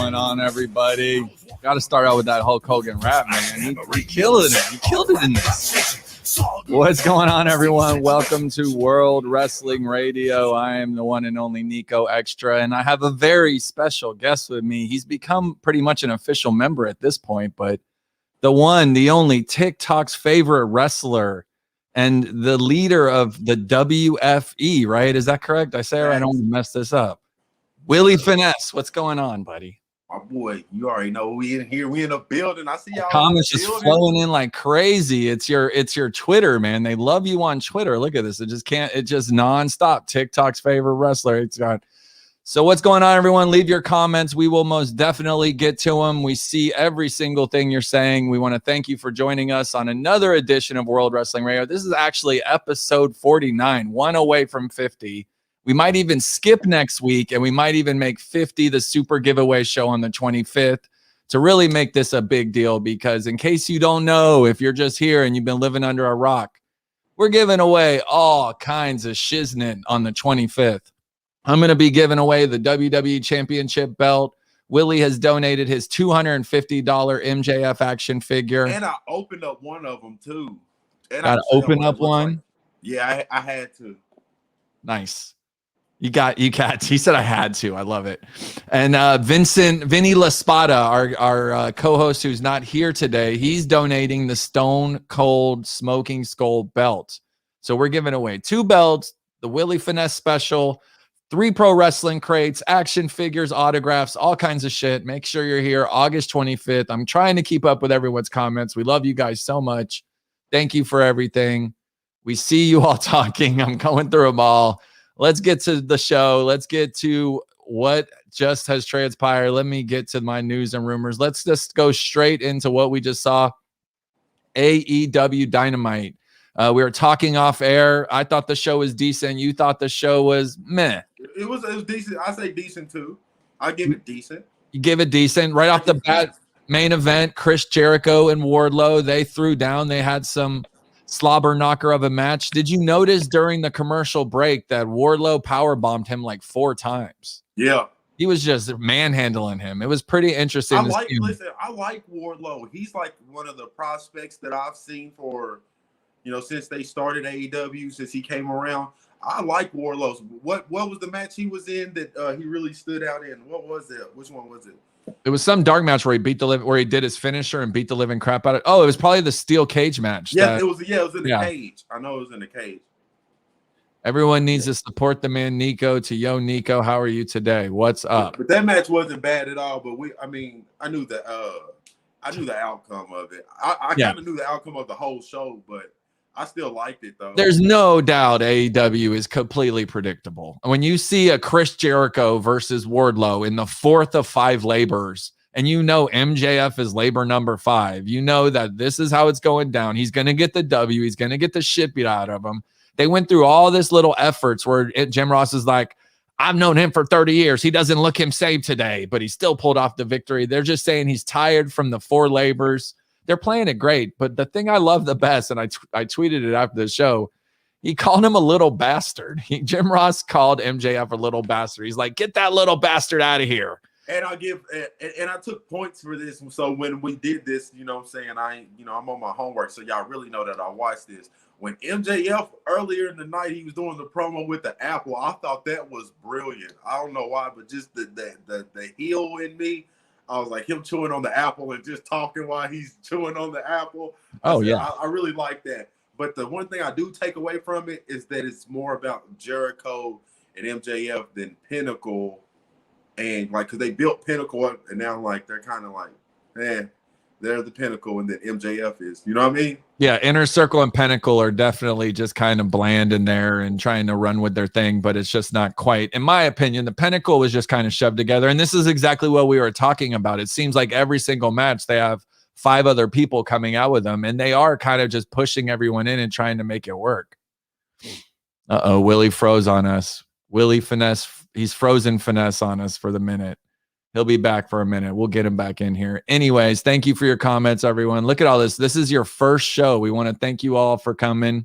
going on, everybody? Got to start out with that Hulk Hogan rap, man. You killed it. You killed it in this. What's going on, everyone? Welcome to World Wrestling Radio. I am the one and only Niko Exxtra, and I have a very special guest with me. He's become pretty much an official member at this point, but the one, the only, TikTok's favorite wrestler and the leader of the WFE, right? Is that correct? I say it right, I don't mess this up. Willie Finesse, what's going on, buddy? My boy, you already know we in here. We in the building. I see y'all. Comments just flowing in like crazy. It's your Twitter, man. They love you on Twitter. Look at this. It just nonstop. TikTok's favorite wrestler. It's got. So what's going on, everyone? Leave your comments. We will most definitely get to them. We see every single thing you're saying. We want to thank you for joining us on another edition of World Wrestling Radio. This is actually episode 49, one away from 50. We might even skip next week, and we might even make 50 the super giveaway show on the 25th to really make this a big deal, because in case you don't know, if you're just here and you've been living under a rock, we're giving away all kinds of shiznit on the 25th. I'm going to be giving away the WWE Championship belt. Willie has donated his $250 MJF action figure. And I opened up one of them, too. Got to open up one? Like. Yeah, I had to. Nice. You got. He said I had to. I love it. And Vincent, Vinny LaSpada, our co-host who's not here today, he's donating the Stone Cold Smoking Skull belt. So we're giving away 2 belts, the Willie Finesse special, 3 pro wrestling crates, action figures, autographs, all kinds of shit. Make sure you're here August 25th. I'm trying to keep up with everyone's comments. We love you guys so much. Thank you for everything. We see you all talking. I'm going through them all. Let's get to the show. Let's get to what just has transpired. Let me get to my news and rumors. Let's just go straight into what we just saw. AEW Dynamite. We were talking off air. I thought the show was decent. You thought the show was meh. It was decent. I say decent too. I give it decent. You give it decent. Right off the bat, main event, Chris Jericho and Wardlow, they threw down. They had some slobber knocker of a match. Did you notice during the commercial break that Wardlow powerbombed him like 4 times? Yeah. He was just manhandling him. It was pretty interesting. I like Wardlow. He's like one of the prospects that I've seen for, since they started AEW, since he came around. I like Wardlow. What was the match he was in that he really stood out in? What was it? Which one was it? It was some dark match where he did his finisher and beat the living crap out of it. Oh, it was probably the steel cage match. Yeah, it was in the cage. I know it was in the cage. Everyone needs to support the man Niko. To Yo Niko, how are you today? What's up? But that match wasn't bad at all. But I knew the outcome of it. I kind of knew the outcome of the whole show, but I still liked it, though. There's no doubt AEW is completely predictable. When you see a Chris Jericho versus Wardlow in the 4th of 5 labors, and MJF is labor number 5, you know that this is how it's going down. He's going to get the W. He's going to get the shit beat out of him. They went through all this little efforts where Jim Ross is like, I've known him for 30 years. He doesn't look him save today, but he still pulled off the victory. They're just saying he's tired from the 4 labors. They're playing it great, but the thing I love the best, and I tweeted it after the show, he called him a little bastard. Jim Ross called MJF a little bastard. He's like, get that little bastard out of here. And I took points for this. So when we did this, I'm on my homework, so y'all really know that I watched this. When MJF earlier in the night, he was doing the promo with the apple, I thought that was brilliant. I don't know why, but just the heel in me, I was like him chewing on the apple and just talking while he's chewing on the apple. I really like that. But the one thing I do take away from it is that it's more about Jericho and MJF than Pinnacle. And because they built Pinnacle up, and now they're kind of like, they're the Pinnacle, and then MJF is. You know what I mean? Yeah, Inner Circle and Pinnacle are definitely just kind of bland in there and trying to run with their thing, but it's just not quite. In my opinion, the Pinnacle was just kind of shoved together, and this is exactly what we were talking about. It seems like every single match they have 5 other people coming out with them, and they are kind of just pushing everyone in and trying to make it work. Willie froze on us. Willie Finesse, he's frozen Finesse on us for the minute. He'll be back for a minute. We'll get him back in here. Anyways, thank you for your comments, everyone. Look at all this. This is your first show. We want to thank you all for coming.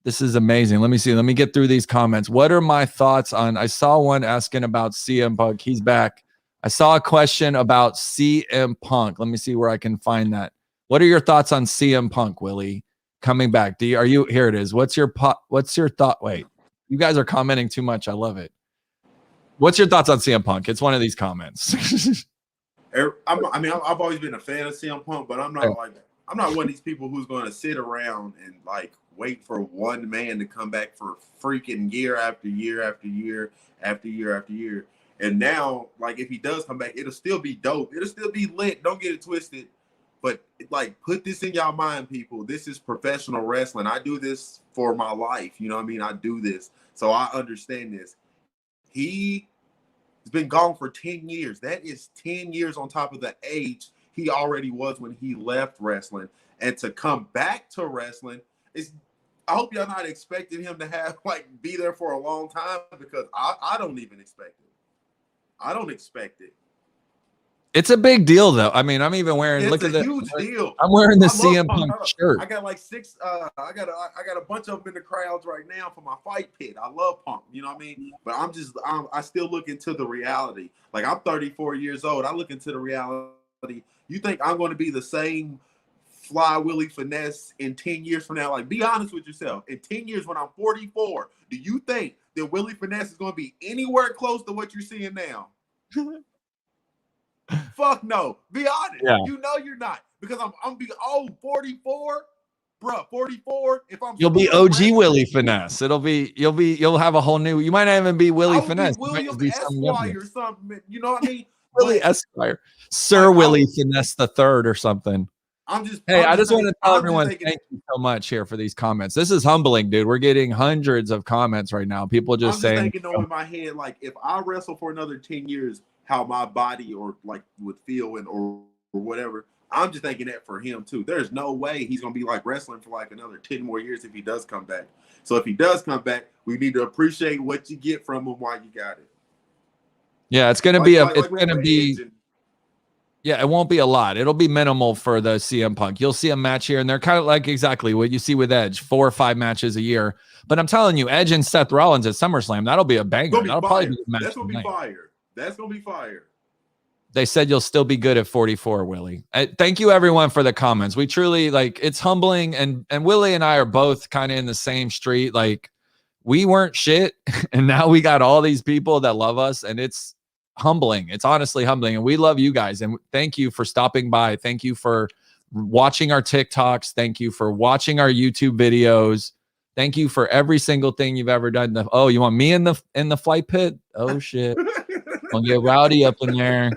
This is amazing. Let me see. Let me get through these comments. What are my thoughts on, I saw one asking about CM Punk. He's back. I saw a question about CM Punk. Let me see where I can find that. What are your thoughts on CM Punk, Willie, coming back? Here it is. What's your thought? Wait, you guys are commenting too much. I love it. What's your thoughts on CM Punk? It's one of these comments. I've always been a fan of CM Punk, but I'm not one of these people who's going to sit around and like wait for one man to come back for freaking year after year after year after year after year. And now, like, if he does come back, it'll still be dope. It'll still be lit. Don't get it twisted. But like, put this in y'all mind, people. This is professional wrestling. I do this for my life. You know what I mean? I do this, so I understand this. He's been gone for 10 years. That is 10 years on top of the age he already was when he left wrestling. And to come back to wrestling is, I hope y'all not expecting him to be there for a long time, because I don't even expect it. I don't expect it. It's a big deal, though. I mean, I'm even wearing. It's look at a huge deal. I'm wearing the CM Punk shirt. I got like six. I got a bunch of them in the crowds right now for my fight pit. I love Punk. You know what I mean? But I still look into the reality. Like, I'm 34 years old. I look into the reality. You think I'm going to be the same Fly Willie Finesse in 10 years from now? Like, be honest with yourself. In 10 years, when I'm 44, do you think that Willie Finesse is going to be anywhere close to what you're seeing now? Fuck no. Be honest. Yeah. You know you're not, because I'm be 44, bro. 44. If you'll be OG Willie Finesse. You'll have a whole new. You might not even be Willie Finesse. William Esquire or something. You know what I mean? Willie Esquire, Sir Willie Finesse the Third or something. I just want to tell everyone thank you so much here for these comments. This is humbling, dude. We're getting hundreds of comments right now. People just saying. I'm just thinking, in my head, like, if I wrestle for another 10 years, how my body would feel or whatever. I'm just thinking that for him too. There's no way he's gonna be like wrestling for like another 10 more years if he does come back. So if he does come back, we need to appreciate what you get from him while you got it. Yeah, it's gonna be yeah, it won't be a lot. It'll be minimal for the CM Punk. You'll see a match here, and they're kind of like exactly what you see with Edge, 4 or 5 matches a year. But I'm telling you, Edge and Seth Rollins at SummerSlam, that'll be a banger. That'll probably be a match. That's gonna be fire. That's going to be fire. They said you'll still be good at 44, Willie. Thank you, everyone, for the comments. We truly, it's humbling. And Willie and I are both kind of in the same street. Like, we weren't shit, and now we got all these people that love us, and it's humbling. It's honestly humbling, and we love you guys. And thank you for stopping by. Thank you for watching our TikToks. Thank you for watching our YouTube videos. Thank you for every single thing you've ever done. Oh, you want me in the flight pit? Oh, shit. I'll get rowdy up in there.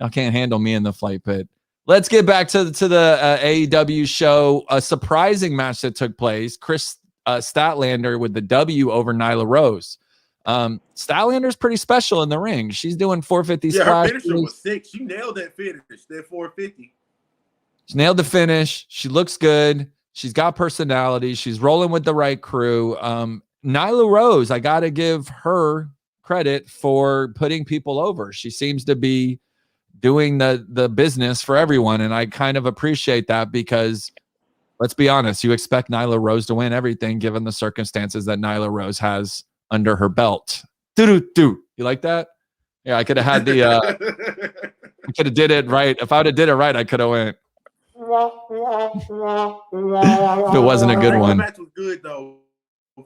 I can't handle me in the flight pit. Let's get back to the AEW show. A surprising match that took place. Chris Statlander with the W over Nyla Rose. Statlander's pretty special in the ring. She's doing 450 splashes. Yeah, her finisher was sick. She nailed that finish. That 450. She nailed the finish. She looks good. She's got personality. She's rolling with the right crew. Nyla Rose, I got to give her credit for putting people over. She seems to be doing the business for everyone, and I kind of appreciate that, because let's be honest, you expect Nyla Rose to win everything given the circumstances that Nyla Rose has under her belt. You like that? Yeah, I could have had the I could have did it right. If I would have did it right, I could have went. If it wasn't a good one. The match was good though.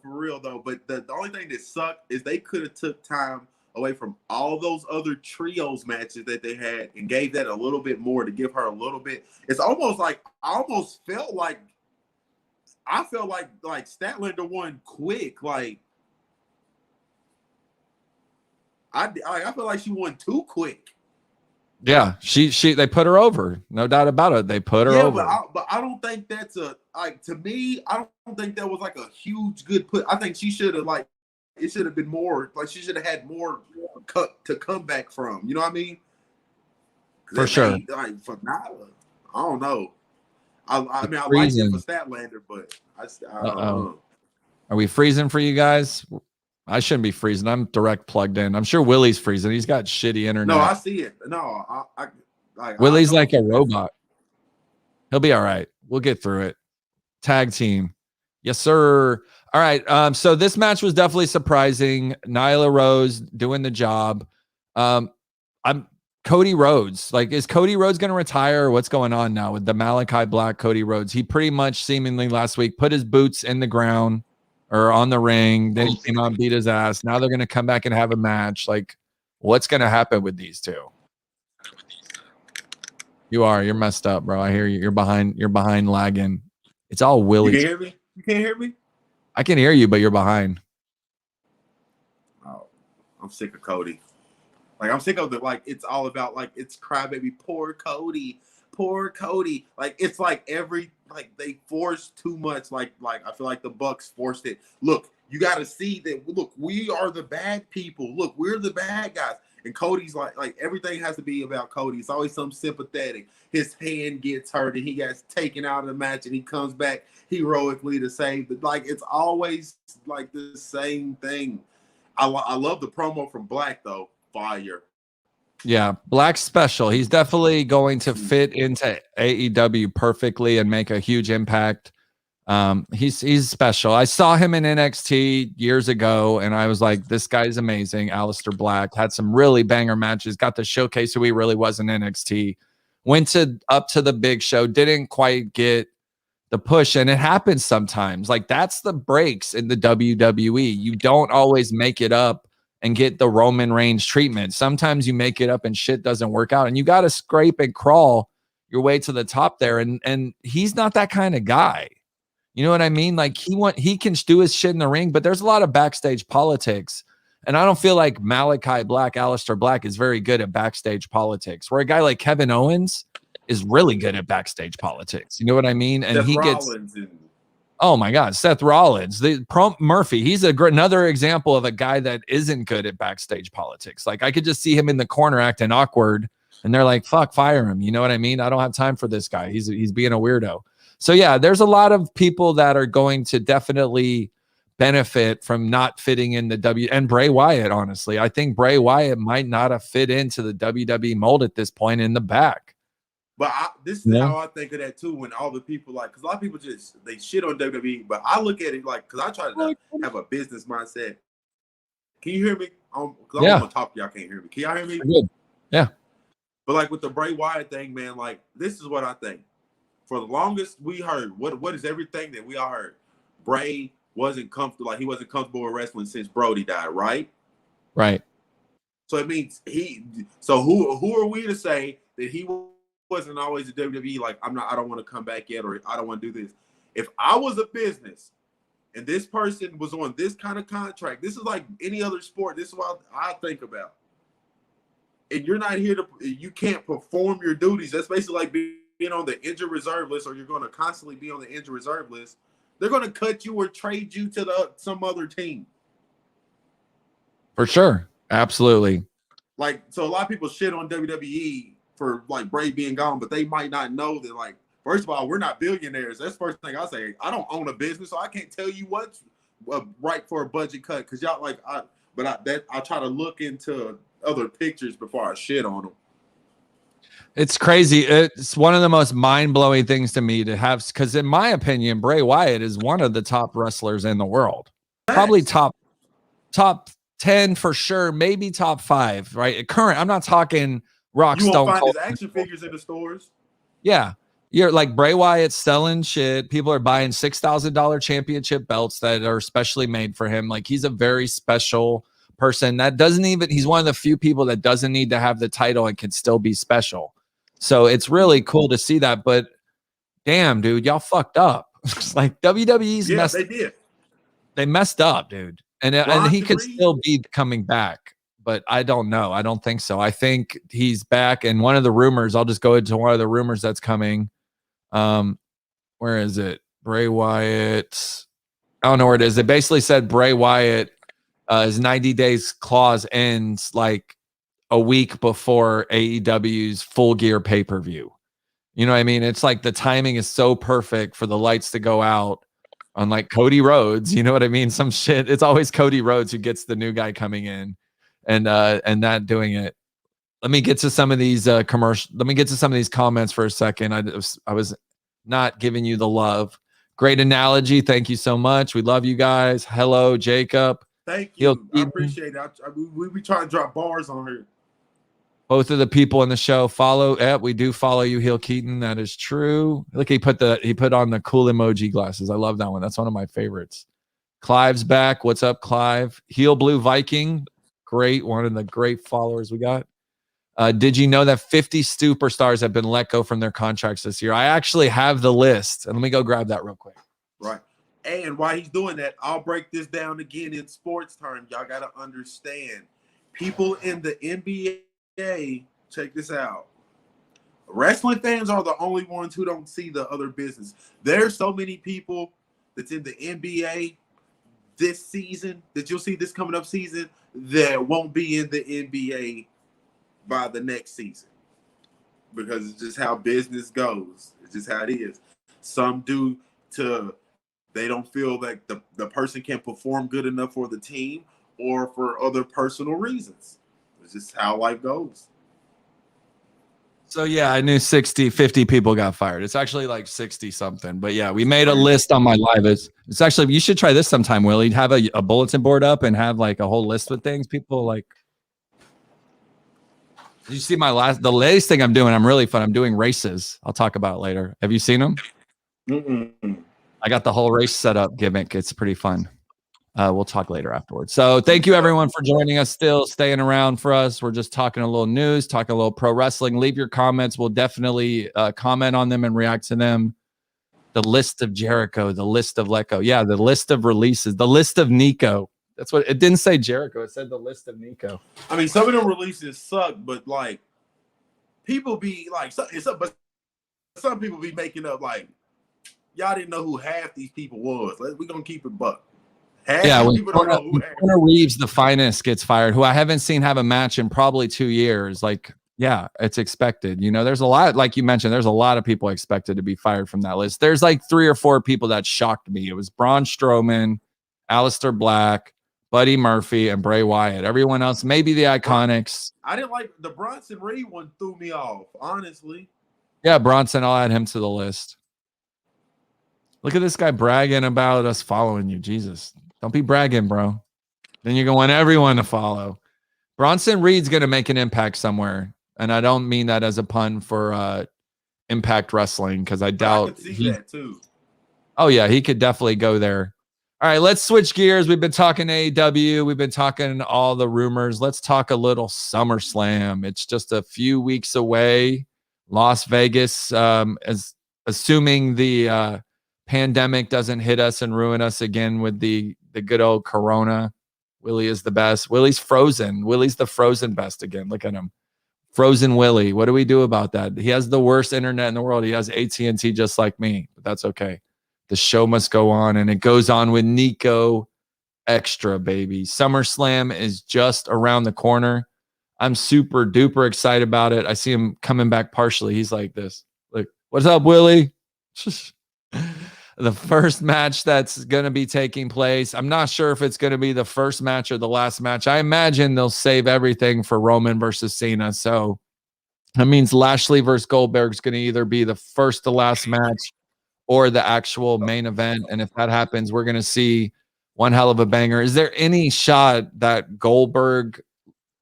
For real though, but the only thing that sucked is they could have took time away from all those other trios matches that they had and gave that a little bit more, to give her a little bit. It's almost like I felt like Statlander won quick. Like I feel like she won too quick. Yeah, they put her over, no doubt about it. They put her over. But I don't think that's to me, I don't think that was like a huge good put. I think she should have it should have been more, she should have had more to come back from. You know what I mean? For sure. For Nyla, I don't know. I mean, I like it for Statlander, but I don't know. Are we freezing for you guys? I shouldn't be freezing. I'm direct plugged in. I'm sure Willie's freezing. He's got shitty internet. No, I see it. No, Willie's like a robot. He'll be all right. We'll get through it. Tag team. Yes, sir. All right. So this match was definitely surprising. Nyla Rose doing the job. I'm Cody Rhodes. Like, is Cody Rhodes going to retire? Or what's going on now with the Malakai Black Cody Rhodes? He pretty much seemingly last week put his boots in the ground or on the ring. Then he came out and beat his ass. Now they're going to come back and have a match. Like, what's going to happen with these two? You're messed up, bro. I hear you. You're behind lagging. It's all Willie. You can hear me? You can't hear me? I can hear you, but you're behind. Oh, I'm sick of Cody. Like, I'm sick of the, like, it's all about, like, it's crybaby, poor Cody. Like, it's like they force too much. Like I feel like the Bucks forced it. Look, you got to see that, look, we are the bad people. Look, we're the bad guys. And Cody's like everything has to be about Cody. It's always something sympathetic. His hand gets hurt and he gets taken out of the match and he comes back heroically to save it. Like, it's always like the same thing. I love the promo from Black, though. Fire. Yeah, Black's special. He's definitely going to fit into AEW perfectly and make a huge impact. He's special. I saw him in NXT years ago, and I was like, this guy's amazing. Aleister Black had some really banger matches, got to showcase who he really was in NXT. Went up to the big show, didn't quite get the push, and it happens sometimes. Like, that's the breaks in the WWE. You don't always make it up and get the Roman Reigns treatment. Sometimes you make it up and shit doesn't work out, and you got to scrape and crawl your way to the top there. And he's not that kind of guy. You know what I mean? Like, he can do his shit in the ring, but there's a lot of backstage politics. And I don't feel like Malakai Black, Aleister Black is very good at backstage politics, where a guy like Kevin Owens is really good at backstage politics. You know what I mean? And oh my God, Seth Rollins, Murphy. He's another example of a guy that isn't good at backstage politics. Like, I could just see him in the corner acting awkward, and they're like, "Fuck, fire him." You know what I mean? I don't have time for this guy. He's being a weirdo. So yeah, there's a lot of people that are going to definitely benefit from not fitting in the and Bray Wyatt. Honestly, I think Bray Wyatt might not have fit into the WWE mold at this point in the back. But this is how I think of that too. When all the people, like, because a lot of people they shit on WWE, but I look at it like, because I try to have a business mindset. Can you hear me? Because I don't want to talk to y'all. Can't hear me. Can y'all hear me? Good. Yeah. But like with the Bray Wyatt thing, man, like, this is what I think. For the longest, we heard what is everything that we all heard. Bray wasn't comfortable. Like, he wasn't comfortable with wrestling since Brody died, right? Right. So it means So who are we to say that he wasn't always a WWE? Like, I don't want to come back yet, or I don't want to do this. If I was a business and this person was on this kind of contract, this is like any other sport. This is what I think about. And you're not here you can't perform your duties. That's basically like being on the injured reserve list, or you're going to constantly be on the injured reserve list. They're going to cut you or trade you to some other team. For sure. Absolutely. Like, so a lot of people shit on WWE for like Bray being gone, but they might not know that, like, first of all, we're not billionaires. That's the first thing I say. I don't own a business, so I can't tell you what's right for a budget cut. Because y'all, like, I try to look into other pictures before I shit on them. It's crazy. It's one of the most mind-blowing things to me to have, because in my opinion, Bray Wyatt is one of the top wrestlers in the world. Probably top 10 for sure, maybe top 5, right? Current, I'm not talking Rock, you Stone won't Cold. Find his action figures in the stores. Yeah. You're like Bray Wyatt selling shit. People are buying $6,000 championship belts that are specially made for him. Like, he's a very special person that he's one of the few people that doesn't need to have the title and can still be special. So it's really cool to see that, but damn, dude, y'all fucked up. It's like WWE's messed. They did. They messed up, dude. And he could still be coming back, but I don't know. I don't think so. I think he's back. And one of the rumors, I'll just go into one of the rumors that's coming. Where is it? Bray Wyatt. I don't know where it is. They basically said Bray Wyatt, his 90 days clause ends like a week before AEW's Full Gear pay-per-view. You know what I mean? It's like the timing is so perfect for the lights to go out on like Cody Rhodes. You know what I mean? Some shit. It's always Cody Rhodes who gets the new guy coming in and that doing it. Let me get to some of these commercial. Let me get to some of these comments for a second. I was not giving you the love. Great analogy. Thank you so much. We love you guys. Hello, Jacob. Thank you. I appreciate it. We be trying to drop bars on here. Both of the people in the show follow. We do follow you, Heel Keaton. That is true. Look, he put on the cool emoji glasses. I love that one. That's one of my favorites. Clive's back. What's up, Clive? Heel Blue Viking. Great. One of the great followers we got. Did you know that 50 superstars have been let go from their contracts this year? I actually have the list. And let me go grab that real quick. Right. And while he's doing that, I'll break this down again in sports terms. Y'all got to understand. People in the NBA, check this out. Wrestling fans are the only ones who don't see the other business. There's so many people that's in the NBA this season, that you'll see this coming up season, that won't be in the NBA by the next season, because it's just how business goes. It's just how it is. Some they don't feel like the person can perform good enough for the team or for other personal reasons. It's just how life goes. So yeah, I knew 50 people got fired. It's actually like 60 something. But yeah, we made a list on my live. It's actually, you should try this sometime, Willie. Have a bulletin board up and have like a whole list with things. People like, did you see the latest thing I'm doing? I'm really fun. I'm doing races. I'll talk about it later. Have you seen them? Mm-mm. I got the whole race setup gimmick. It's pretty fun. We'll talk later afterwards. So thank you everyone for joining us, still staying around for us. We're just talking a little news, talking a little pro wrestling. Leave your comments. We'll definitely comment on them and react to them. The list of Jericho, the list of Let Go. Yeah, the list of releases, the list of Niko. That's what it didn't say Jericho. It said the list of Niko. I mean, some of them releases suck, but like people be like, but some people be making up like, y'all didn't know who half these people was. We're gonna keep it buck. When Connor Reeves, the Finest, gets fired, who I haven't seen have a match in probably 2 years. Like, yeah, it's expected. You know, there's a lot, like you mentioned, there's a lot of people expected to be fired from that list. There's like 3 or 4 people that shocked me. It was Braun Strowman, Aleister Black, Buddy Murphy, and Bray Wyatt. Everyone else, maybe the Iconics. I didn't like the Bronson Reed one, threw me off, honestly. Yeah, Bronson, I'll add him to the list. Look at this guy bragging about us following you. Jesus. Don't be bragging, bro. Then you're going to want everyone to follow. Bronson Reed's going to make an impact somewhere. And I don't mean that as a pun for Impact Wrestling, because I doubt. I could see that too. Oh, yeah, he could definitely go there. All right, let's switch gears. We've been talking AEW. We've been talking all the rumors. Let's talk a little SummerSlam. It's just a few weeks away. Las Vegas, as assuming the pandemic doesn't hit us and ruin us again with the good old Corona. Willie is the best. Willie's frozen. Willie's the frozen best again. Look at him. Frozen Willie. What do we do about that? He has the worst internet in the world. He has AT&T just like me, but that's okay. The show must go on, and it goes on with Niko Exxtra, baby. SummerSlam is just around the corner. I'm super duper excited about it. I see him coming back partially. He's like this. Like, what's up, Willie? The first match that's going to be taking place. I'm not sure if it's going to be the first match or the last match. I imagine they'll save everything for Roman versus Cena. So that means Lashley versus Goldberg is going to either be the first to last match or the actual main event. And if that happens, we're going to see one hell of a banger. Is there any shot that Goldberg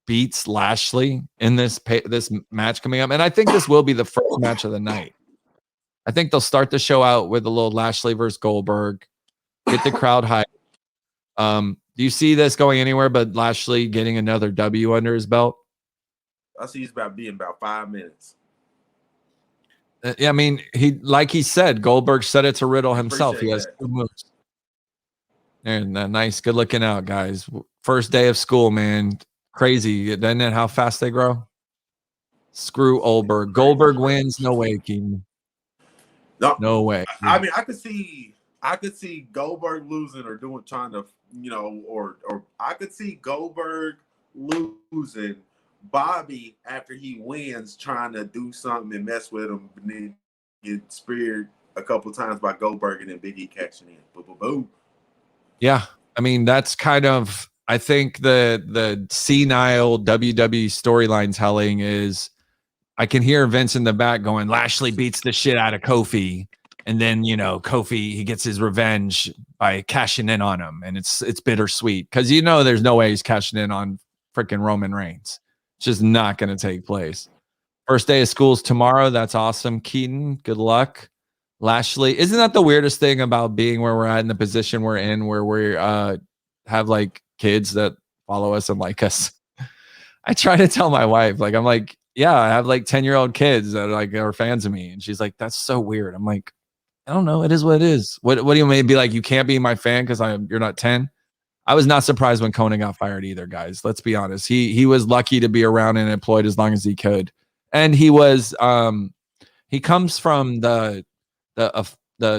beats Lashley in this match coming up? And I think this will be the first match of the night. I think they'll start the show out with a little Lashley versus Goldberg, get the crowd hype. Do you see this going anywhere but Lashley getting another W under his belt? I see it's being about 5 minutes. Yeah, I mean, he said, Goldberg said it to Riddle himself. He has 2 moves. And nice, good looking out, guys. First day of school, man. Crazy. Isn't it how fast they grow? Screw Goldberg. Goldberg wins. No way, Keaton. No way. I mean, I could see Goldberg losing or trying to, or I could see Goldberg losing, Bobby after he wins trying to do something and mess with him, and then get speared a couple times by Goldberg and then Big E catching in. Boom, boom, boom. Yeah, I mean that's kind of, I think the senile WWE storyline telling is, I can hear Vince in the back going, Lashley beats the shit out of Kofi. And then, Kofi, he gets his revenge by cashing in on him. And it's bittersweet because, there's no way he's cashing in on freaking Roman Reigns. It's just not going to take place. First day of school's tomorrow. That's awesome. Keaton, good luck. Lashley, isn't that the weirdest thing about being where we're at in the position we're in, where we have like kids that follow us and like us? I try to tell my wife, like, I'm like, yeah, I have like 10-year-old kids that are fans of me, and she's like, that's so weird. I'm like, I don't know. It is what it is. What do you mean? Be like, you can't be my fan because you're not 10? I was not surprised when Conan got fired either, guys. Let's be honest. He was lucky to be around and employed as long as he could, and he was he comes from the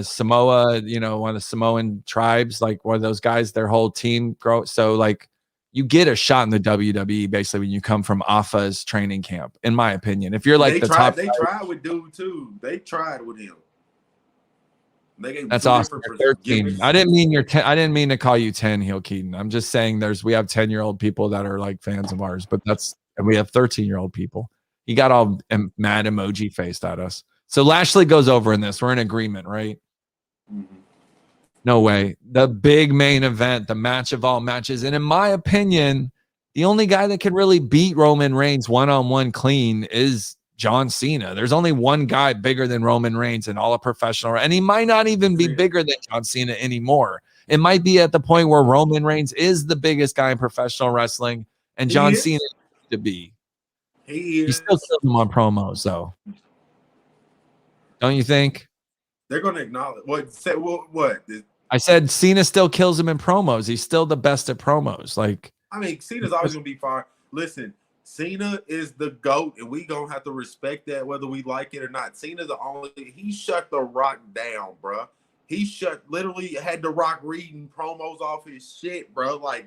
Samoa, one of the Samoan tribes, like one of those guys. Their whole team grow. So like, you get a shot in the WWE basically when you come from Alpha's training camp, in my opinion. If you're like they tried with dude too. They tried with him. That's awesome. 13. I didn't mean you're 10. I didn't mean to call you 10, Heel Keaton. I'm just saying we have 10-year-old people that are like fans of ours, but and we have 13-year-old people. He got all mad emoji faced at us. So Lashley goes over in this. We're in agreement, right? Mm-hmm. No way. The big main event, the match of all matches. And in my opinion, the only guy that can really beat Roman Reigns one-on-one clean is John Cena. There's only one guy bigger than Roman Reigns in all of professional, and he might not even be bigger than John Cena anymore. It might be at the point where Roman Reigns is the biggest guy in professional wrestling, and John Cena used to be. He still kills him on promos, though. Don't you think? They're going to acknowledge what? I said Cena still kills him in promos. He's still the best at promos. Like, I mean, Cena's always going to be fine. Listen, Cena is the GOAT, and we gonna have to respect that whether we like it or not. Cena's he shut The Rock down, bro. He literally had The Rock reading promos off his shit, bro. Like,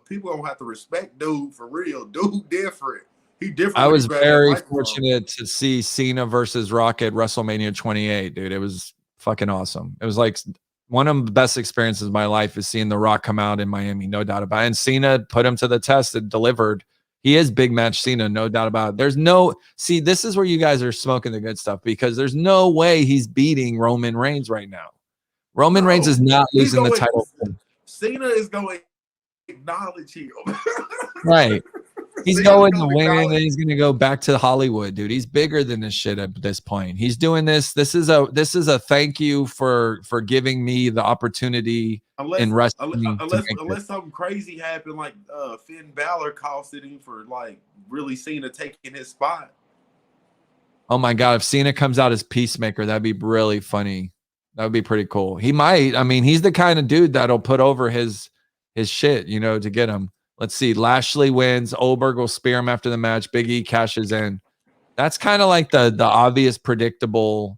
people gonna have to respect dude for real. Dude different. He different. I was very fortunate to see Cena versus Rock at WrestleMania 28, dude. It was fucking awesome. It was like one of the best experiences of my life is seeing The Rock come out in Miami, no doubt about it. And Cena put him to the test and delivered. He is big match Cena, no doubt about it. This is where you guys are smoking the good stuff, because there's no way he's beating Roman Reigns right now. Roman Reigns is not losing the title. Cena is going to acknowledge him. Right. He's going to win, and then he's going to go back to Hollywood, dude. He's bigger than this shit at this point. He's doing this. This is a thank you for giving me the opportunity in wrestling. Unless something crazy happened, like Finn Balor costed him for like really Cena taking his spot. Oh my God! If Cena comes out as Peacemaker, that'd be really funny. That would be pretty cool. He might. I mean, he's the kind of dude that'll put over his shit, to get him. Let's see. Lashley wins. Oberg will spear him after the match. Big E cashes in. That's kind of like the obvious, predictable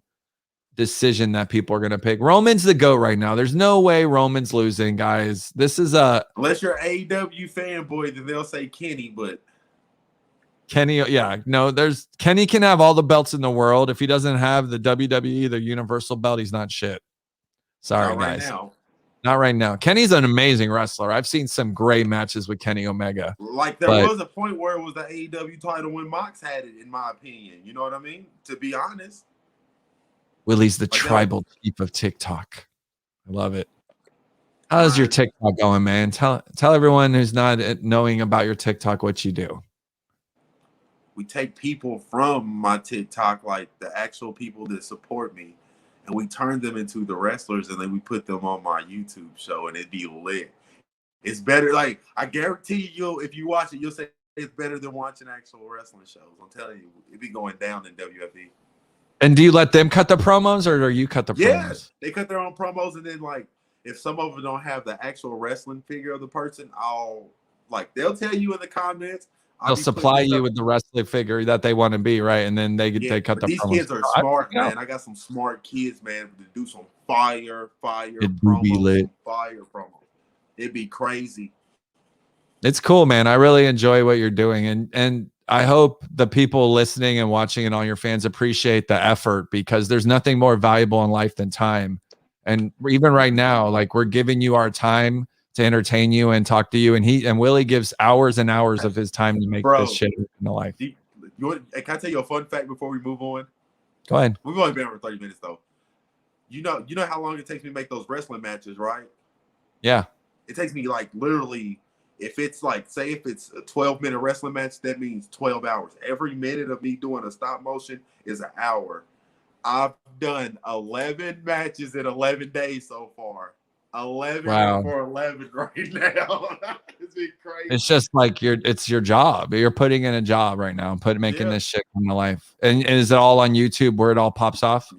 decision that people are going to pick. Roman's the GOAT right now. There's no way Roman's losing, guys. This is unless you're AEW fanboy, then they'll say Kenny, but Kenny, yeah. No, Kenny can have all the belts in the world. If he doesn't have the WWE, the Universal belt, he's not shit. Sorry, guys. Not right now. Kenny's an amazing wrestler. I've seen some great matches with Kenny Omega. Like, there was a point where it was the AEW title when Mox had it, in my opinion. You know what I mean? To be honest. Willie's the tribal chief of TikTok. I love it. How's your TikTok going, man? Tell everyone who's not knowing about your TikTok what you do. We take people from my TikTok, like the actual people that support me, and we turn them into the wrestlers, and then we put them on my YouTube show, and it'd be lit. It's better. Like, I guarantee you, if you watch it, you'll say it's better than watching actual wrestling shows. I'm telling you, it'd be going down in WFE. And do you let them cut the promos, or do you cut the promos? Yeah, they cut their own promos, and then, like, if some of them don't have the actual wrestling figure of the person, they'll tell you in the comments. They'll supply you with the wrestling figure that they want to be, right? And then they cut the these promos. Kids are smart, man. I got some smart kids, man, to do some fire promos. It'd be crazy. It's cool, man. I really enjoy what you're doing. And I hope the people listening and watching and all your fans appreciate the effort, because there's nothing more valuable in life than time. And even right now, like, we're giving you our time to entertain you and talk to you, and Willie gives hours and hours of his time to make this shit in the life. Can I tell you a fun fact before we move on? Go ahead. We've only been over 30 minutes though. You know how long it takes me to make those wrestling matches, right? Yeah. It takes me like literally, if it's like, say if it's a 12-minute wrestling match, that means 12 hours. Every minute of me doing a stop motion is an hour. I've done 11 matches in 11 days so far. 11 for 11 right now. It's been crazy. It's just like it's your job. You're putting in a job right now, making this shit come to life. And is it all on YouTube where it all pops off?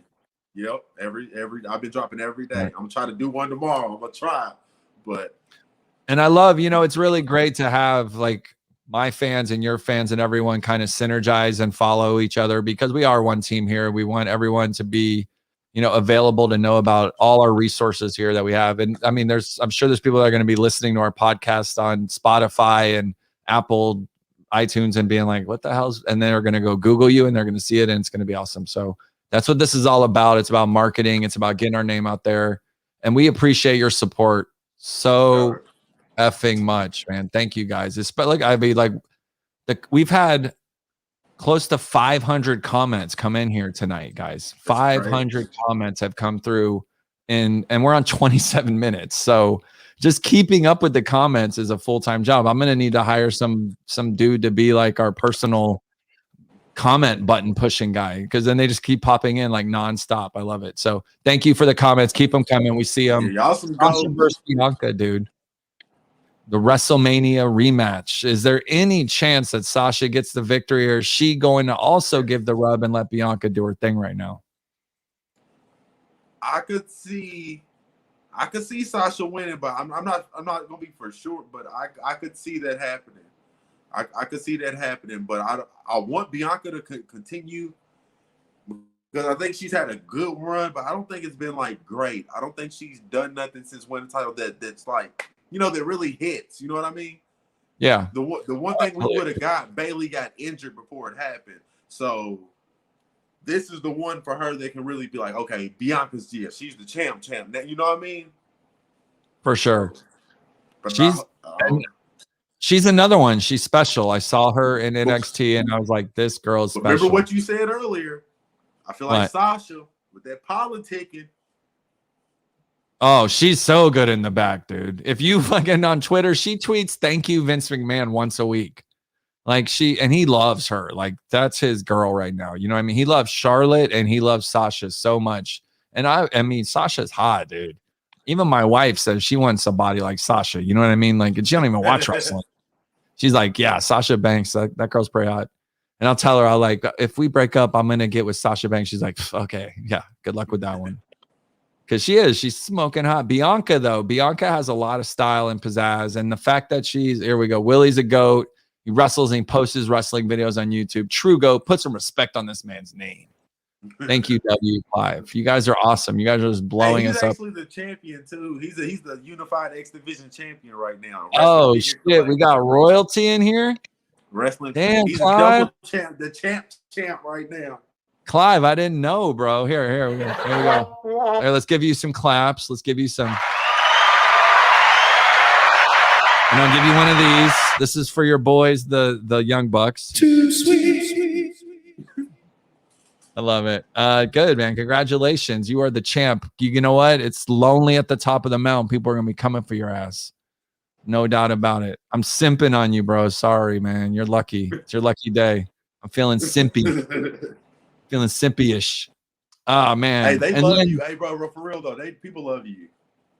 Yep. Every I've been dropping every day. I'm gonna try to do one tomorrow. I'm gonna try, and I love, it's really great to have like my fans and your fans and everyone kind of synergize and follow each other, because we are one team here. We want everyone to be, available to know about all our resources here that we have. And I mean, I'm sure there's people that are going to be listening to our podcast on Spotify and Apple iTunes and being like, what the hell's, and they're going to go Google you and they're going to see it and it's going to be awesome. So that's what this is all about. It's about marketing. It's about getting our name out there. And we appreciate your support so effing much, man. Thank you guys. It's we've had close to 500 comments come in here tonight, guys. 500 comments have come through and we're on 27 minutes. So just keeping up with the comments is a full-time job. I'm going to need to hire some dude to be like our personal comment button pushing guy, because then they just keep popping in like nonstop. I love it. So thank you for the comments. Keep them coming. We see them. Yeah, Sasha versus Bianca, dude. The WrestleMania rematch. Is there any chance that Sasha gets the victory, or is she going to also give the rub and let Bianca do her thing right now? I could see Sasha winning, but I'm not gonna be for sure. But I could see that happening. I could see that happening. But I want Bianca to continue, because I think she's had a good run, but I don't think it's been like great. I don't think she's done nothing since winning the title that's like, that really hits. You know what I mean? Yeah. The one thing we would have got, Bayley got injured before it happened. So this is the one for her that can really be like, okay, Bianca's she's the champ. You know what I mean? For sure. But she's another one. She's special. I saw her in NXT and I was like, this girl's special. Remember what you said earlier? I feel like Sasha with that politicking. Oh, she's so good in the back, dude. If you fucking on Twitter, she tweets, "Thank you, Vince McMahon," once a week. Like he loves her. Like that's his girl right now. You know what I mean? He loves Charlotte and he loves Sasha so much. And I mean, Sasha's hot, dude. Even my wife says she wants a body like Sasha. You know what I mean? Like, she don't even watch wrestling. She's like, yeah, Sasha Banks. That girl's pretty hot. And I'll tell her, if we break up, I'm gonna get with Sasha Banks. She's like, okay, yeah, good luck with that one. Because she's smoking hot. Bianca, though, has a lot of style and pizzazz. And the fact that here we go. Willie's a GOAT. He wrestles and he posts his wrestling videos on YouTube. True GOAT. Put some respect on this man's name. Thank you, W5. You guys are awesome. You guys are just blowing us up. He's actually the champion, too. He's the unified X Division champion right now. Oh, shit. We got royalty in here? Wrestling. Damn, he's Clive. A double champ, the champ right now. Clive, I didn't know, bro. Here we go. Here, let's give you some claps. Let's give you some. And I'll give you one of these. This is for your boys, the Young Bucks. Too sweet. I love it. Good, man. Congratulations. You are the champ. You know what? It's lonely at the top of the mountain. People are going to be coming for your ass. No doubt about it. I'm simping on you, bro. Sorry, man. You're lucky. It's your lucky day. I'm feeling simpy. Feeling simpy-ish. Oh, man. Hey, they love you. Hey, bro, for real, though. People love you.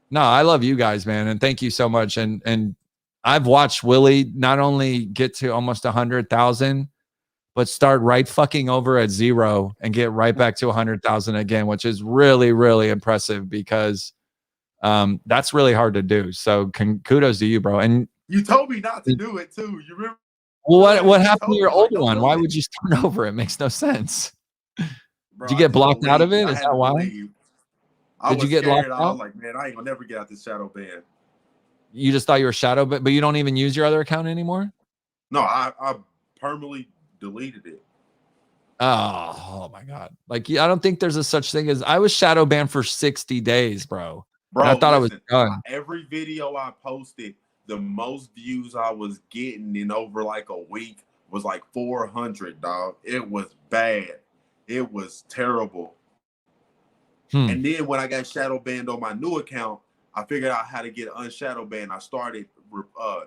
No, I love you guys, man. And thank you so much. And I've watched Willie not only get to almost 100,000, but start right fucking over at 0 and get right back to 100,000 again, which is really, really impressive, because that's really hard to do. So kudos to you, bro. And you told me not to do it too. You remember? Well, what happened to your old one? Why would you start over? It makes no sense. Bro, did you get blocked out of it? Is that why? Did you get locked out? I was like, man, I ain't gonna never get out this shadow ban. You just thought you were shadow, but you don't even use your other account anymore? No, I permanently deleted it. Oh my God. I don't think there's a such thing as I was shadow banned for 60 days, bro. Bro, I thought I was done. Every video I posted, the most views I was getting in over like a week was like 400, dog. It was bad. It was terrible. And then when I got shadow banned on my new account, I figured out how to get unshadow banned. I started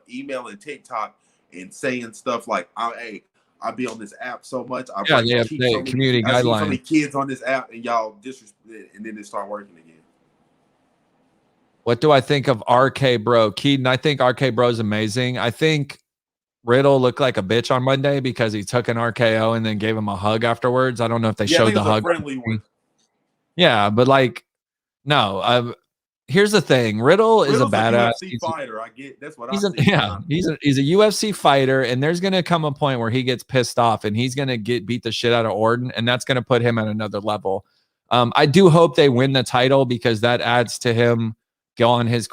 emailing TikTok and saying stuff like, "Hey, I be on this app so much. I Yeah, they have community I see so guidelines. many kids on this app, and y'all disrespect, and then it start working again." What do I think of RK Bro? Keaton, I think RK Bro is amazing. I think Riddle looked like a bitch on Monday because he took an RKO and then gave him a hug afterwards. I don't know if they showed the hug. Friendly one. Yeah, but like, no. Here's the thing: Riddle's a badass UFC fighter. I get that's what I see. Yeah, he's a UFC fighter, and there's gonna come a point where he gets pissed off and he's gonna beat the shit out of Orton, and that's gonna put him at another level. I do hope they win the title because that adds to him go on his.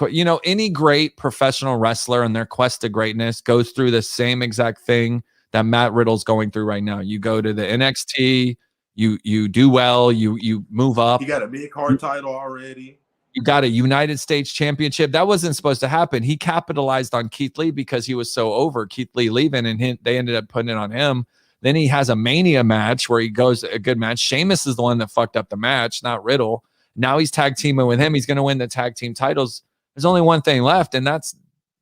Any great professional wrestler in their quest to greatness goes through the same exact thing that Matt Riddle's going through right now. You go to the NXT, you do well, you move up. He got a mid-card title already. You got a United States championship. That wasn't supposed to happen. He capitalized on Keith Lee because he was so over Keith Lee leaving, and they ended up putting it on him. Then he has a Mania match where he goes a good match. Sheamus is the one that fucked up the match, not Riddle. Now he's tag teaming with him. He's going to win the tag team titles. There's only one thing left, and that's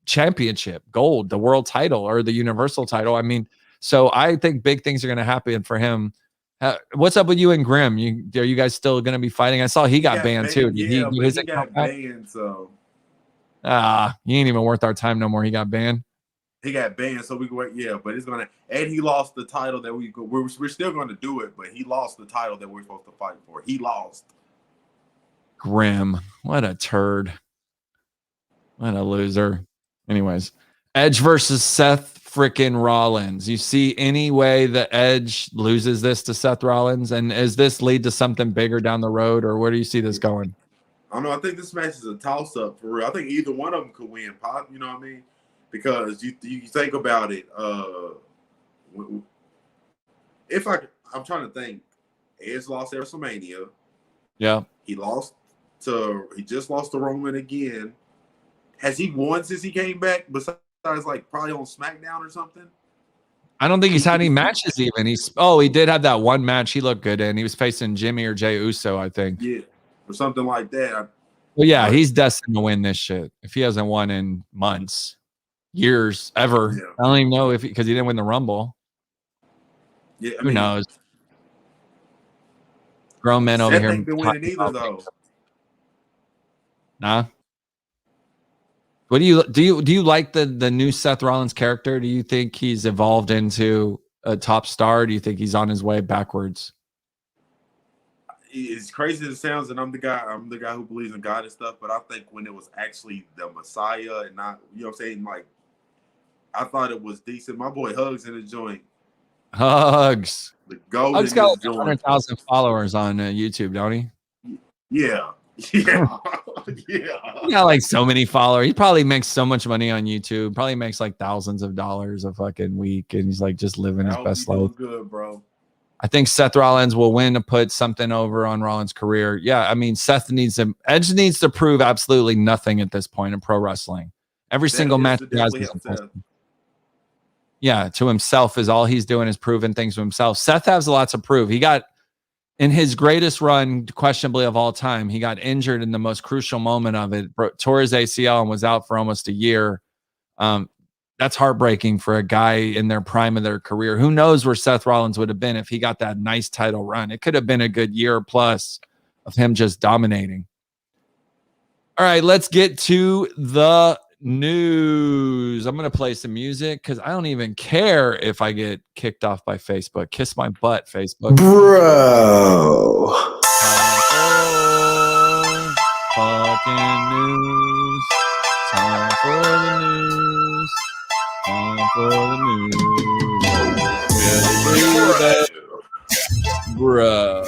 championship, gold, the world title or the universal title. I mean, so I think big things are going to happen for him. What's up with you and Grimm? Are you guys still going to be fighting? I saw he got banned too. Did he got banned, so he ain't even worth our time no more. He got banned. He got banned, so we go. Yeah, but it's gonna. And he lost the title that we're still going to do it, but he lost the title that we're supposed to fight for. He lost. Grimm, what a turd. What a loser. Anyways, Edge versus Seth freaking Rollins. You see any way the Edge loses this to Seth Rollins? And does this lead to something bigger down the road, or where do you see this going? I don't know. I think this match is a toss-up for real. I think either one of them could win. You know what I mean? Because you think about it. I'm trying to think. Edge lost at WrestleMania. Yeah. He just lost to Roman again. Has he won since he came back? Besides, like probably on SmackDown or something. I don't think he's had any matches even. He did have that one match he looked good in. He was facing Jimmy or Jey Uso, I think. Yeah, or something like that. Well, yeah, he's destined to win this shit if he hasn't won in months, years, ever. Yeah. I don't even know because he didn't win the Rumble. Yeah, who knows? Grown men over here. Ain't been winning either, though. Nah. What do you like the new Seth Rollins character? Do you think he's evolved into a top star? Do you think he's on his way backwards? It's crazy as it sounds, and I'm the guy who believes in God and stuff. But I think when it was actually the Messiah and not, you know what I'm saying, like I thought it was decent. My boy Hugs in the joint. Hugs. The gold. Hugs got like 100,000 followers on YouTube, don't he? Yeah. Yeah. Yeah. He got like so many followers. He probably makes so much money on YouTube. Probably makes like thousands of dollars a fucking week, and he's like just living his best life. Good, bro. I think Seth Rollins will win to put something over on Rollins' career. Yeah, I mean, Edge needs to prove absolutely nothing at this point in pro wrestling. Every single match he has is impressive. Yeah, to himself is all he's doing is proving things to himself. Seth has a lot to prove. He got in his greatest run, questionably of all time, he got injured in the most crucial moment of it, tore his ACL and was out for almost a year. That's heartbreaking for a guy in their prime of their career. Who knows where Seth Rollins would have been if he got that nice title run? It could have been a good year plus of him just dominating. All right, let's get to the news. I'm going to play some music because I don't even care if I get kicked off by Facebook. Kiss my butt, Facebook. Bro. Fucking news. Time for the news. Time for the news. Bro.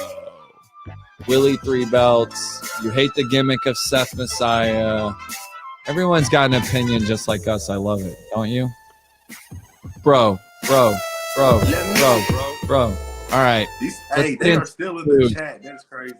Willie 3 belts. You hate the gimmick of Seth Messiah. Everyone's got an opinion just like us. I love it. Don't you? Bro. All right. They are still in the chat. That's crazy.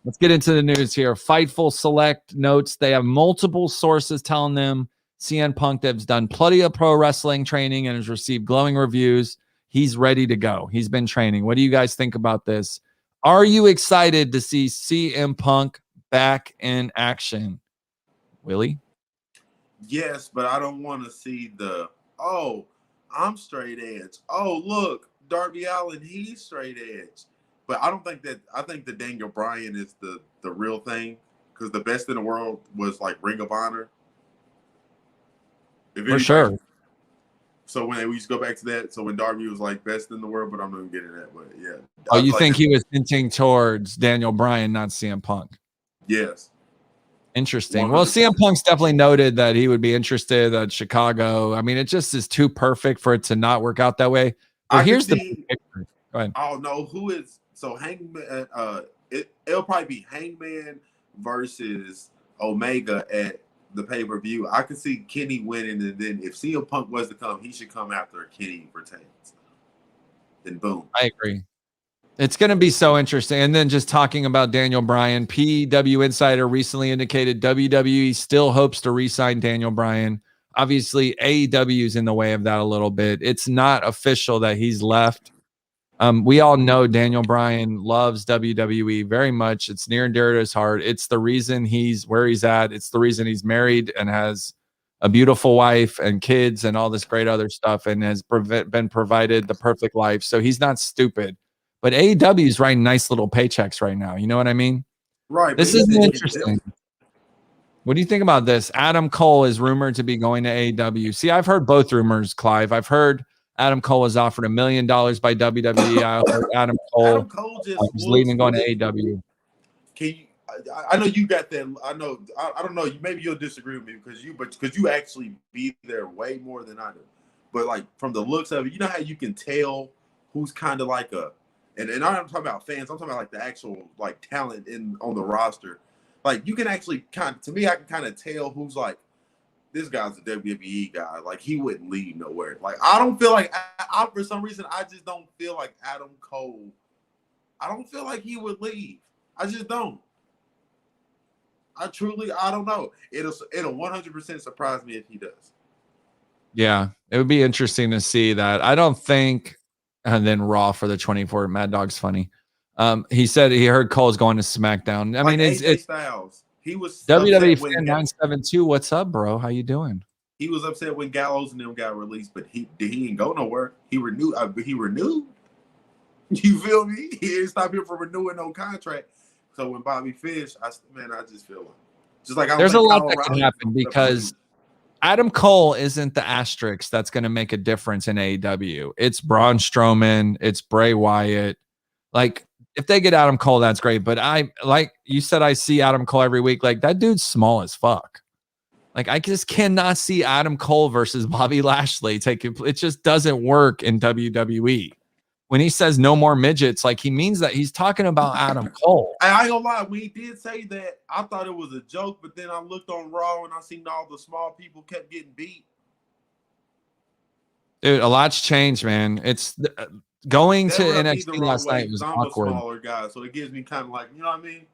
Let's get into the news here. Fightful Select notes they have multiple sources telling them CM Punk has done plenty of pro wrestling training and has received glowing reviews. He's ready to go. He's been training. What do you guys think about this? Are you excited to see CM Punk back in action? Willie? Yes, but I don't want to see I'm straight edge. Oh, look, Darby Allin, he's straight edge. But I don't think that. I think that Daniel Bryan is the real thing, because the best in the world was like Ring of Honor. For sure. So when we used to go back to that, so when Darby was like best in the world, but I'm not getting that. But yeah. Oh, you think he was hinting towards Daniel Bryan, not CM Punk? Yes. Interesting. 100%. Well, CM Punk's definitely noted that he would be interested at Chicago. I mean, it just is too perfect for it to not work out that way. But here's the picture. Go ahead. I don't know who is so Hangman. It'll probably be Hangman versus Omega at the pay-per-view. I could see Kenny winning, and then if CM Punk was to come, he should come after Kenny retains. Then boom. I agree. It's going to be so interesting. And then just talking about Daniel Bryan, PW Insider recently indicated WWE still hopes to re-sign Daniel Bryan. Obviously, AEW is in the way of that a little bit. It's not official that he's left. We all know Daniel Bryan loves WWE very much. It's near and dear to his heart. It's the reason he's where he's at. It's the reason he's married and has a beautiful wife and kids and all this great other stuff, and has been provided the perfect life. So he's not stupid. But AEW is writing nice little paychecks right now. You know what I mean? Right. This is interesting. What do you think about this? Adam Cole is rumored to be going to AEW. See, I've heard both rumors, Clive. I've heard Adam Cole was offered $1 million by WWE. I heard Adam Cole is leaving, going to AEW. Can you? I know you got that. I know. I don't know. Maybe you'll disagree with me because you actually be there way more than I do. But like from the looks of it, you know how you can tell who's kind of like a. And I'm not talking about fans. I'm talking about like the actual like talent on the roster. Like you can actually I can kind of tell who's like, this guy's a WWE guy. Like he wouldn't leave nowhere. Like I don't feel like I for some reason I just don't feel like Adam Cole. I don't feel like he would leave. I just don't. I don't know. It'll 100% surprise me if he does. Yeah, it would be interesting to see that. I don't think. And then Raw for the 24. Mad Dog's funny. He said he heard Cole's going to SmackDown. I mean, it's Styles. He was WWE fan 972. What's up, bro? How you doing? He was upset when Gallows and them got released, but he didn't go nowhere. He renewed. He renewed. You feel me? He didn't stop him from renewing no contract. So when Bobby Fish, I just feel like just like there's a lot that can happen because Adam Cole isn't the asterisk that's going to make a difference in AEW. It's Braun Strowman. It's Bray Wyatt. Like, if they get Adam Cole, that's great. But like you said, I see Adam Cole every week. Like, that dude's small as fuck. Like, I just cannot see Adam Cole versus Bobby Lashley. It just doesn't work in WWE. When he says no more midgets, like he means that he's talking about Adam Cole. I ain't gonna lie, when he did say that, I thought it was a joke, but then I looked on Raw and I seen all the small people kept getting beat. Dude, a lot's changed, man. It's going to NXT last night was awkward. I'm a smaller guy, so it gives me kind of like, you know what I mean?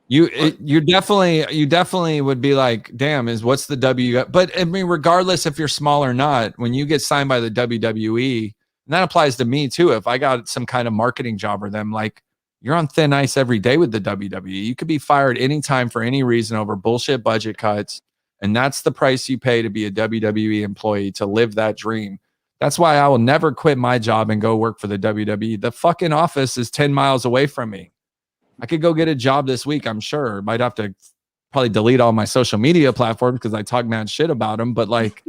You definitely would be like, damn, what's the W? But I mean, regardless if you're small or not, when you get signed by the WWE. And that applies to me too. If I got some kind of marketing job or them, like you're on thin ice every day with the WWE. You could be fired anytime for any reason over bullshit budget cuts. And that's the price you pay to be a WWE employee, to live that dream. That's why I will never quit my job and go work for the WWE. The fucking office is 10 miles away from me. I could go get a job this week, I'm sure. Might have to probably delete all my social media platforms because I talk mad shit about them. But like,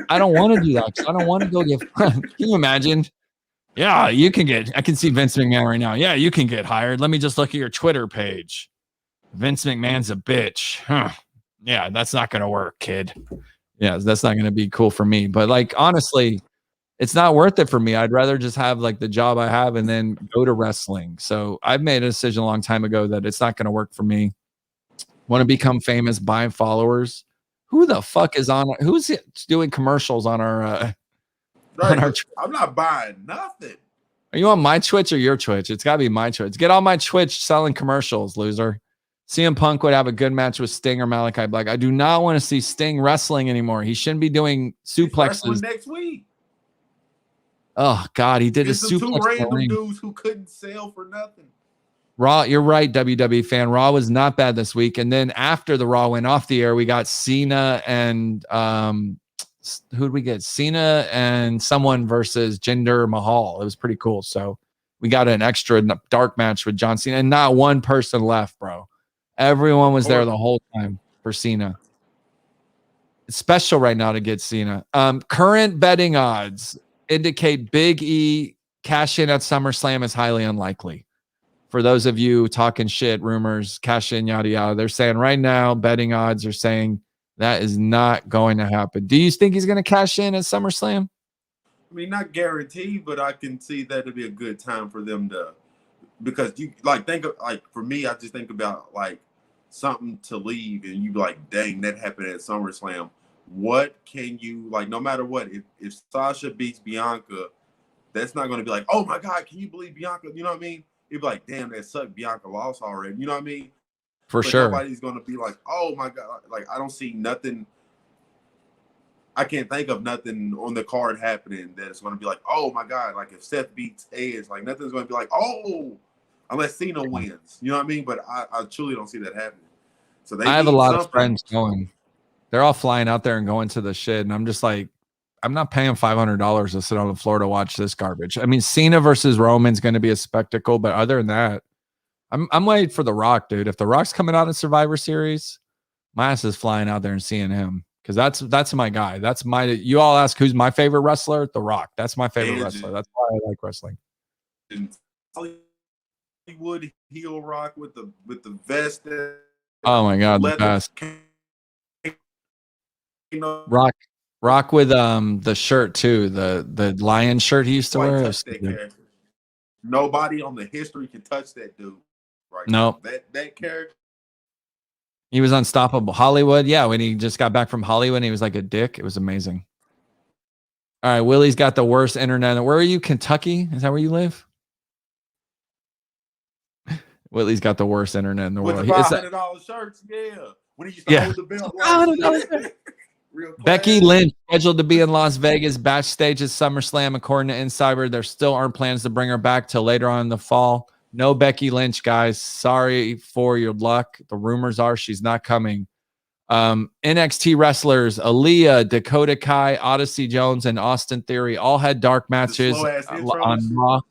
I don't want to do that. I don't want to go get. Can you imagine? Yeah, I can see Vince McMahon right now. Yeah, you can get hired. Let me just look at your Twitter page. Vince McMahon's a bitch. Huh. Yeah, that's not going to work, kid. Yeah, that's not going to be cool for me. But like, honestly, it's not worth it for me. I'd rather just have like the job I have and then go to wrestling. So I've made a decision a long time ago that it's not going to work for me. Want to become famous, buy followers. Who the fuck is on? Who's doing commercials on our? I'm not buying nothing. Are you on my Twitch or your Twitch? It's got to be my Twitch. Get on my Twitch selling commercials, loser. CM Punk would have a good match with Sting or Malakai Black. I do not want to see Sting wrestling anymore. He shouldn't be doing suplexes next week. Oh God, he did a suplex. Two random dudes who couldn't sell for nothing. Raw, you're right, WWE fan. Raw was not bad this week. And then after the Raw went off the air, we got Cena and who did we get? Cena and someone versus Jinder Mahal. It was pretty cool. So we got an extra dark match with John Cena, and not one person left, bro. Everyone was there the whole time for Cena. It's special right now to get Cena. Current betting odds indicate Big E cash in at SummerSlam is highly unlikely. For those of you talking shit, rumors, cash in, yada, yada, they're saying right now, betting odds are saying that is not going to happen. Do you think he's going to cash in at SummerSlam? I mean, not guaranteed, but I can see that it'd be a good time for them to, because you like think of like for me, I just think about like something to leave, and you be like, dang, that happened at SummerSlam. What can you like? No matter what, if Sasha beats Bianca, that's not going to be like, oh my God, can you believe Bianca? You know what I mean? You'd be like, damn, that sucked. Bianca lost already. You know what I mean? For sure. Nobody's going to be like, oh my God. Like, I don't see nothing. I can't think of nothing on the card happening that's going to be like, oh my God. Like, if Seth beats Edge, like, nothing's going to be like, oh, unless Cena wins. You know what I mean? But I truly don't see that happening. So I have a lot of friends going. They're all flying out there and going to the shit. And I'm just like, I'm not paying $500 to sit on the floor to watch this garbage. I mean, Cena versus Roman's going to be a spectacle, but other than that, I'm waiting for The Rock, dude. If The Rock's coming out in Survivor Series, my ass is flying out there and seeing him because that's my guy. That's my. You all ask who's my favorite wrestler? The Rock. That's my favorite wrestler. That's why I like wrestling. Hollywood heel Rock with the vest. Oh my God, the best. Rock with the shirt too, the lion shirt he used to wear. Nobody on the history can touch that dude. Right? No, that character. He was unstoppable. Hollywood, yeah. When he just got back from Hollywood, he was like a dick. It was amazing. All right, Willie's got the worst internet. Where are you? Kentucky? Is that where you live? Willie's got the worst internet in the world. With the $500 shirts, yeah. When he used to hold the belt. Becky Lynch scheduled to be in Las Vegas backstage at SummerSlam. According to Insider, there still aren't plans to bring her back till later on in the fall. No Becky Lynch, guys. Sorry for your luck. The rumors are she's not coming. NXT wrestlers Aaliyah, Dakota Kai, Odyssey Jones, and Austin Theory all had dark matches on Raw.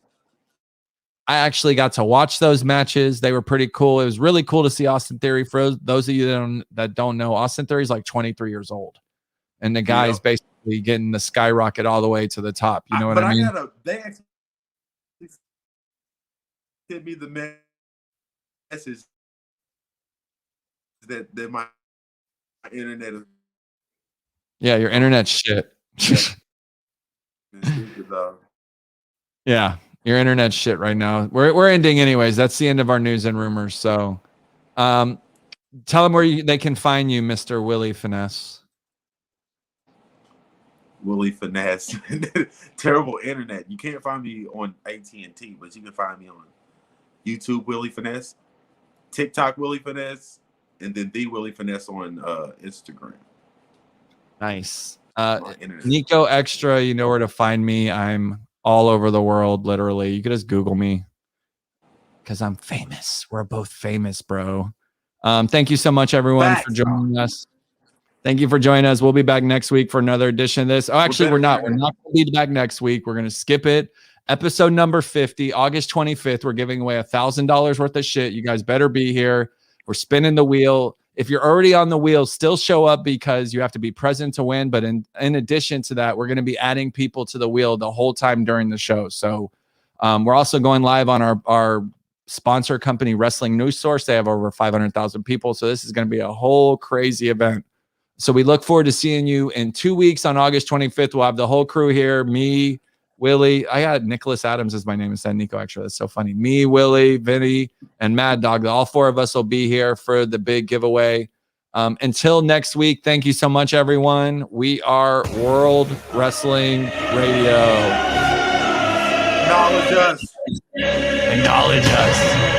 I actually got to watch those matches. They were pretty cool. It was really cool to see Austin Theory. For those of you that don't know, Austin Theory is like 23 years old. And the guy's basically getting the skyrocket all the way to the top. You know what I mean? They actually sent me the message that my internet is. Yeah, your internet's shit. Yeah, your internet's shit right now. We're ending anyways. That's the end of our news and rumors. So tell them where they can find you, Mr. Willie Finesse. Willie Finesse. Terrible internet. You can't find me on AT&T, but you can find me on YouTube Willie Finesse, TikTok Willie Finesse, and then the Willie Finesse on Instagram. Nice. Niko Exxtra, you know where to find me. I'm all over the world, literally. You could just Google me because I'm famous. We're both famous, bro. Thank you so much, everyone, for joining us. Thank you for joining us. We'll be back next week for another edition of this. Oh, actually, we're not. We're not going to be back next week. We're going to skip it. Episode number 50, August 25th. We're giving away $1,000 worth of shit. You guys better be here. We're spinning the wheel. If you're already on the wheel, still show up because you have to be present to win. But in addition to that, we're going to be adding people to the wheel the whole time during the show. So we're also going live on our sponsor company, Wrestling News Source. They have over 500,000 people. So this is going to be a whole crazy event. So we look forward to seeing you in 2 weeks on August 25th. We'll have the whole crew here. Me, Willie. I got Nicholas Adams as my name instead of Niko Exxtra. That's so funny. Me, Willie, Vinny, and Mad Dog. All four of us will be here for the big giveaway. Until next week, thank you so much, everyone. We are World Wrestling Radio. Acknowledge us. Acknowledge us.